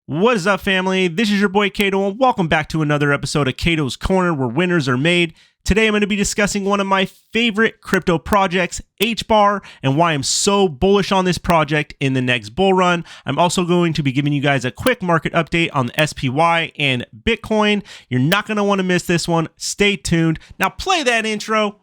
What is up, family? This is your boy Kato, and welcome back to another episode of Kato's Corner, where winners are made. Today, I'm going to be discussing one of my favorite crypto projects, Hbar, and why I'm so bullish on this project in the next bull run. I'm also going to be giving you guys a quick market update on the SPY and Bitcoin. You're not going to want to miss this one. Stay tuned. Now, play that intro.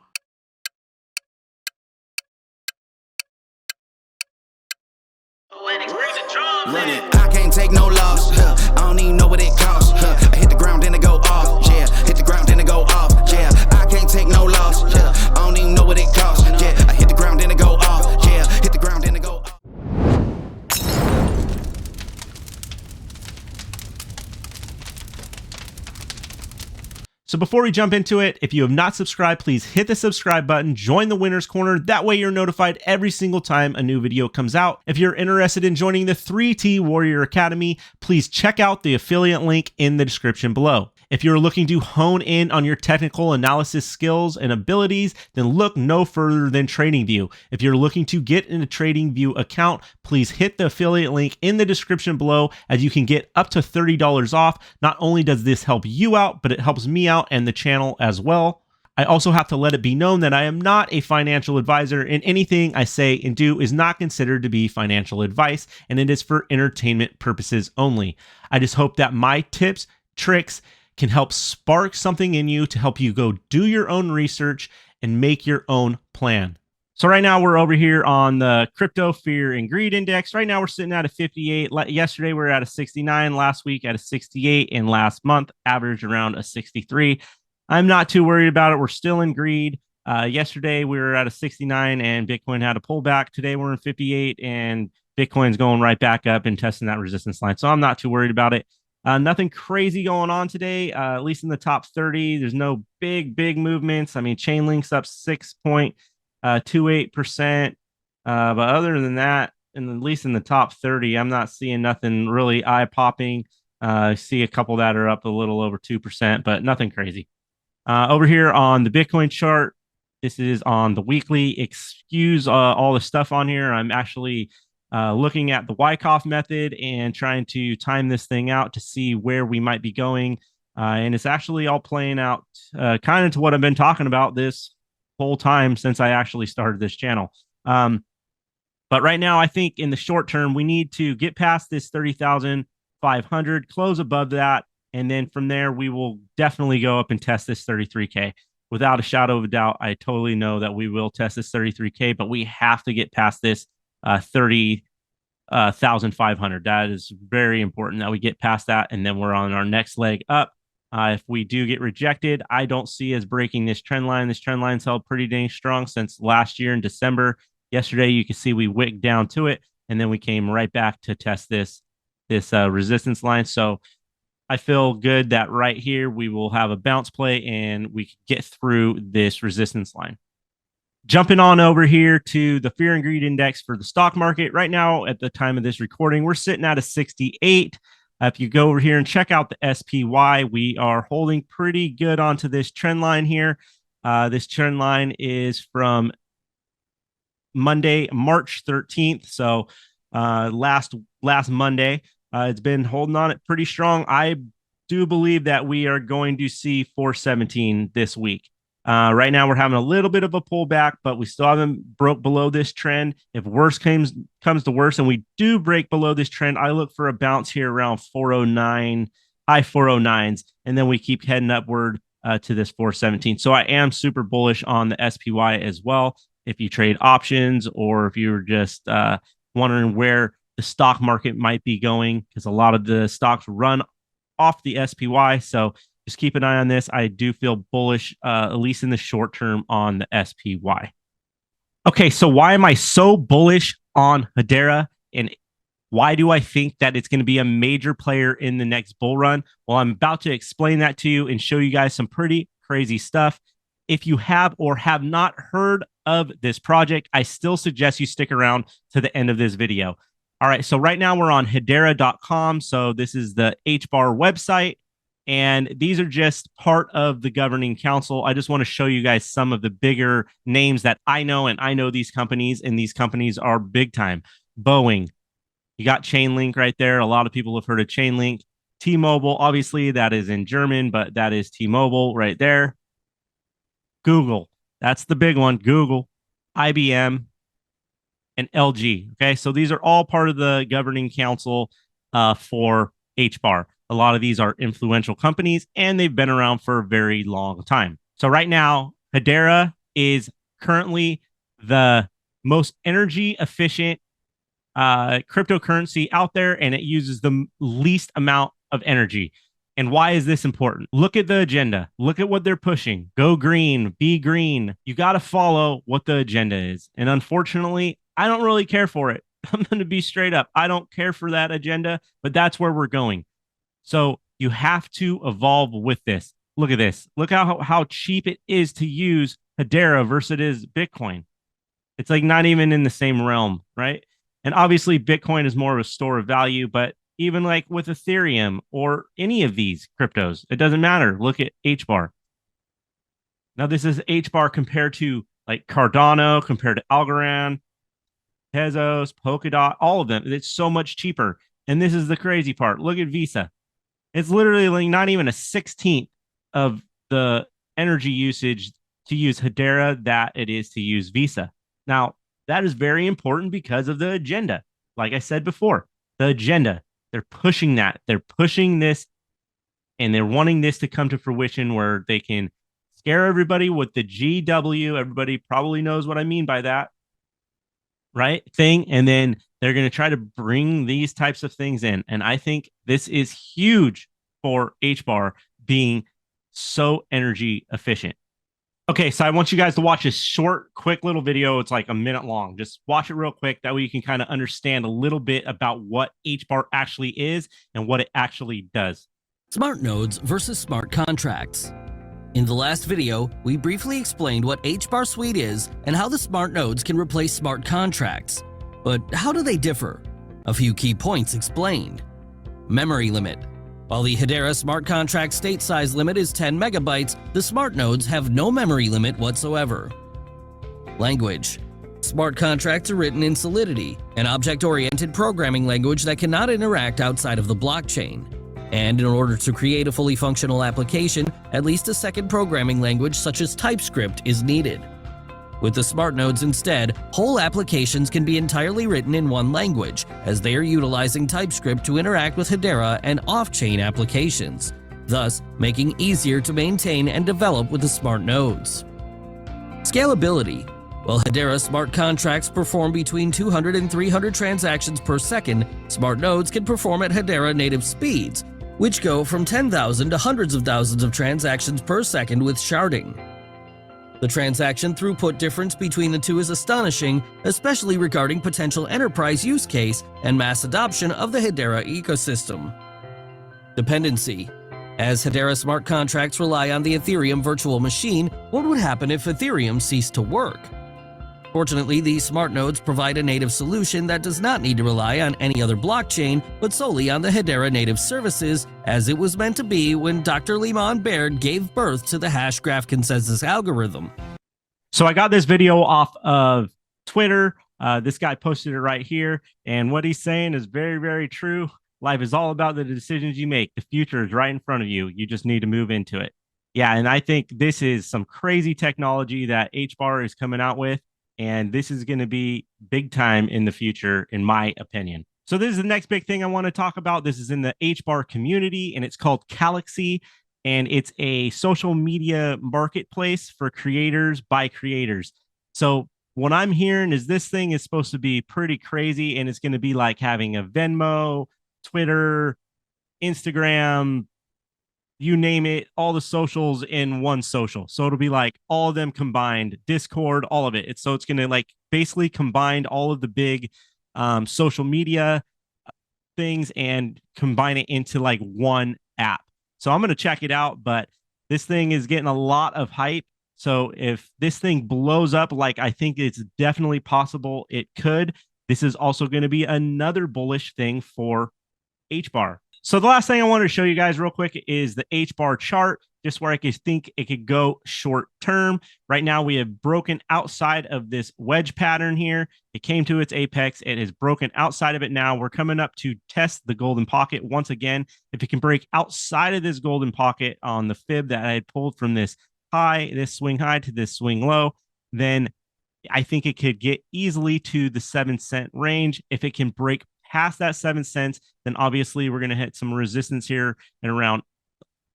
Run it. I can't take no loss. I don't even know what it costs. I hit the ground, then it go off. Yeah, hit the ground, then it go off. Yeah, I can't take no loss. I don't even know what it costs. Yeah, I hit the ground, then it go off. Yeah, hit the ground, then it go off. So before we jump into it, if you have not subscribed, please hit the subscribe button, join the Winner's Corner. That way you're notified every single time a new video comes out. If you're interested in joining the 3T Warrior Academy, please check out the affiliate link in the description below. If you're looking to hone in on your technical analysis skills and abilities, then look no further than TradingView. If you're looking to get in a TradingView account, please hit the affiliate link in the description below, as you can get up to $30 off. Not only does this help you out, but it helps me out and the channel as well. I also have to let it be known that I am not a financial advisor, and anything I say and do is not considered to be financial advice, and it is for entertainment purposes only. I just hope that my tips, tricks, can help spark something in you to help you go do your own research and make your own plan. So right now we're over here on the crypto fear and greed index. Right now we're sitting at a 58. Yesterday we were at a 69, last week at a 68, and last month averaged around a 63. I'm not too worried about it. We're still in greed. Yesterday we were at a 69 and Bitcoin had a pullback. Today we're in 58 and Bitcoin's going right back up and testing that resistance line. So I'm not too worried about it. Nothing crazy going on today, at least in the top 30. There's no big movements. I mean, Chainlink's up 6.28%. But other than that, and at least in the top 30, I'm not seeing nothing really eye-popping. I see a couple that are up a little over 2%, but nothing crazy. Over here on the Bitcoin chart, this is on the weekly. Excuse all the stuff on here. I'm actually looking at the Wyckoff method and trying to time this thing out to see where we might be going. And it's actually all playing out kind of to what I've been talking about this whole time since I actually started this channel. But right now, I think in the short term, we need to get past this 30,500, close above that. And then from there, we will definitely go up and test this 33K. Without a shadow of a doubt, I totally know that we will test this 33K, but we have to get past this 30,500. That is very important that we get past that, and then we're on our next leg up. If we do get rejected, I don't see us breaking this trend line. This trend line's held pretty dang strong since last year in December. Yesterday, you can see we wicked down to it, and then we came right back to test this resistance line. So I feel good that right here we will have a bounce play and we can get through this resistance line. Jumping on over here to the fear and greed index for the stock market. Right now, at the time of this recording, we're sitting at a 68. If you go over here and check out the SPY, we are holding pretty good onto this trend line here. This trend line is from Monday, March 13th. So last Monday, it's been holding on it pretty strong. I do believe that we are going to see 417 this week. Right now, we're having a little bit of a pullback, but we still haven't broke below this trend. If worse comes to worse, and we do break below this trend, I look for a bounce here around 409, high 409s, and then we keep heading upward to this 417. So I am super bullish on the SPY as well. If you trade options, or if you're just wondering where the stock market might be going, because a lot of the stocks run off the SPY. So just keep an eye on this. I do feel bullish, at least in the short term, on the SPY. Okay, so why am I so bullish on Hedera, and why do I think that it's going to be a major player in the next bull run? Well, I'm about to explain that to you and show you guys some pretty crazy stuff. If you have or have not heard of this project, I still suggest you stick around to the end of this video. All right, so right now we're on Hedera.com. So this is the Hbar website. And these are just part of the governing council. I just want to show you guys some of the bigger names that I know, and I know these companies, and these companies are big time. Boeing, You got Chainlink right there. A lot of people have heard of Chainlink. T-Mobile, obviously, that is in German, but that is T-Mobile right there. Google, that's the big one. Google, IBM, and LG. Okay, so these are all part of the governing council for HBAR. A lot of these are influential companies, and they've been around for a very long time. So right now, Hedera is currently the most energy efficient cryptocurrency out there, and it uses the least amount of energy. And why is this important? Look at the agenda. Look at what they're pushing. Go green, be green. You got to follow what the agenda is. And unfortunately, I don't really care for it. I'm going to be straight up. I don't care for that agenda, but that's where we're going. So you have to evolve with this. Look at this. Look how cheap it is to use Hedera versus it is Bitcoin. It's like not even in the same realm, right? And obviously, Bitcoin is more of a store of value, but even like with Ethereum or any of these cryptos, it doesn't matter. Look at HBAR. Now, this is HBAR compared to like Cardano, compared to Algorand, Tezos, Polkadot, all of them. It's so much cheaper. And this is the crazy part. Look at Visa. It's literally like not even a 16th of the energy usage to use Hedera that it is to use Visa. Now, that is very important because of the agenda. Like I said before, the agenda. They're pushing that. They're pushing this, and they're wanting this to come to fruition where they can scare everybody with the GW. Everybody probably knows what I mean by that, right? Thing. And then they're going to try to bring these types of things in. And I think this is huge for HBAR being so energy efficient. Okay, so I want you guys to watch this short, quick little video. It's like a minute long. Just watch it real quick. That way you can kind of understand a little bit about what HBAR actually is and what it actually does. Smart nodes versus smart contracts. In the last video, we briefly explained what HBAR Suite is and how the smart nodes can replace smart contracts. But how do they differ? A few key points explained. Memory limit. While the Hedera smart contract state size limit is 10 megabytes, the smart nodes have no memory limit whatsoever. Language. Smart contracts are written in Solidity, an object-oriented programming language that cannot interact outside of the blockchain. And in order to create a fully functional application, at least a second programming language such as TypeScript is needed. With the smart nodes instead, whole applications can be entirely written in one language, as they are utilizing TypeScript to interact with Hedera and off-chain applications, thus making easier to maintain and develop with the smart nodes. Scalability. While Hedera smart contracts perform between 200 and 300 transactions per second, smart nodes can perform at Hedera native speeds, which go from 10,000 to hundreds of thousands of transactions per second with sharding. The transaction throughput difference between the two is astonishing, especially regarding potential enterprise use case and mass adoption of the Hedera ecosystem. Dependency. As Hedera smart contracts rely on the Ethereum virtual machine, what would happen if Ethereum ceased to work? Fortunately, these smart nodes provide a native solution that does not need to rely on any other blockchain, but solely on the Hedera native services, as it was meant to be when Dr. Lyman Baird gave birth to the hash graph consensus algorithm. So I got this video off of Twitter. This guy posted it right here. And what he's saying is very, very true. Life is all about the decisions you make. The future is right in front of you. You just need to move into it. Yeah, and I think this is some crazy technology that HBAR is coming out with. And this is going to be big time in the future, in my opinion. So this is the next big thing I want to talk about. This is in the HBAR community, and it's called Galaxy. And it's a social media marketplace for creators by creators. So what I'm hearing is this thing is supposed to be pretty crazy, and it's going to be like having a Venmo, Twitter, Instagram, you name it, all the socials in one social. So it'll be like all of them combined, Discord, all of it. It's going to like basically combine all of the big social media things and combine it into like one app. So I'm going to check it out, but this thing is getting a lot of hype. So if this thing blows up, like I think it's definitely possible it could, this is also going to be another bullish thing for HBAR. So the last thing I wanted to show you guys real quick is the HBAR chart. just where I could think it could go short term. Right now, we have broken outside of this wedge pattern here. It came to its apex. It has broken outside of it now. We're coming up to test the golden pocket once again. If it can break outside of this golden pocket on the fib that I had pulled from this high, this swing high to this swing low, then I think it could get easily to the 7-cent range. If it can break past that 7 cents, then obviously we're going to hit some resistance here at around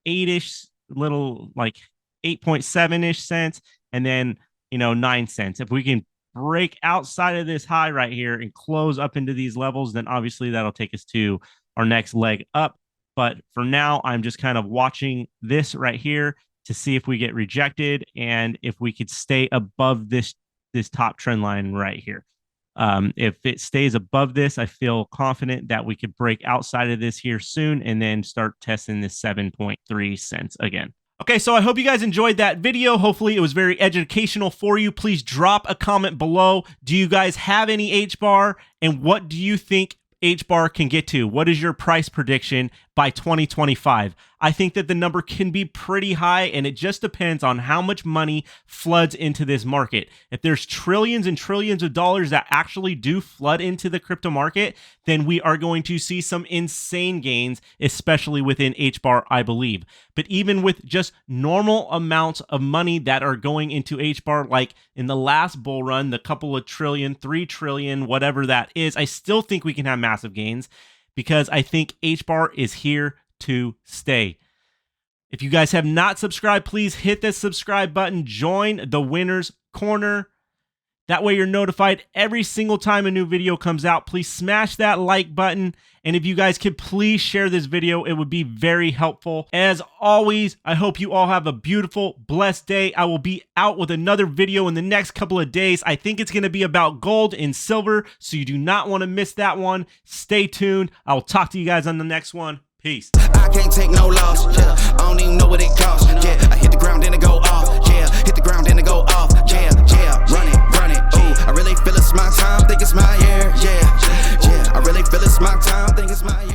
8-ish, little like 8.7-ish cents, and then 9 cents. If we can break outside of this high right here and close up into these levels, then obviously that'll take us to our next leg up. But for now, I'm just kind of watching this right here to see if we get rejected and if we could stay above this top trend line right here. If it stays above this, I feel confident that we could break outside of this here soon and then start testing this 7.3 cents again. Okay, so I hope you guys enjoyed that video. Hopefully it was very educational for you. Please drop a comment below. Do you guys have any HBAR, and what do you think HBAR can get to? What is your price prediction by 2025? I think that the number can be pretty high, and it just depends on how much money floods into this market. If there's trillions and trillions of dollars that actually do flood into the crypto market, then we are going to see some insane gains, especially within HBAR, I believe. But even with just normal amounts of money that are going into HBAR, like in the last bull run, the couple of trillion, 3 trillion, whatever that is, I still think we can have massive gains because I think HBAR is here to stay. If you guys have not subscribed, please hit the subscribe button. Join the Winner's Corner. That way you're notified every single time a new video comes out. Please smash that like button. And if you guys could please share this video, it would be very helpful. As always, I hope you all have a beautiful, blessed day. I will be out with another video in the next couple of days. I think it's going to be about gold and silver, so you do not want to miss that one. Stay tuned. I will talk to you guys on the next one. Peace. I can't take no loss, yeah. I don't even know what it costs, yeah. I hit the ground and it go off, yeah. Hit the ground and it go off, yeah, yeah. Run it, ooh. I really feel it's my time, think it's my year, yeah, yeah. I really feel it's my time, think it's my year.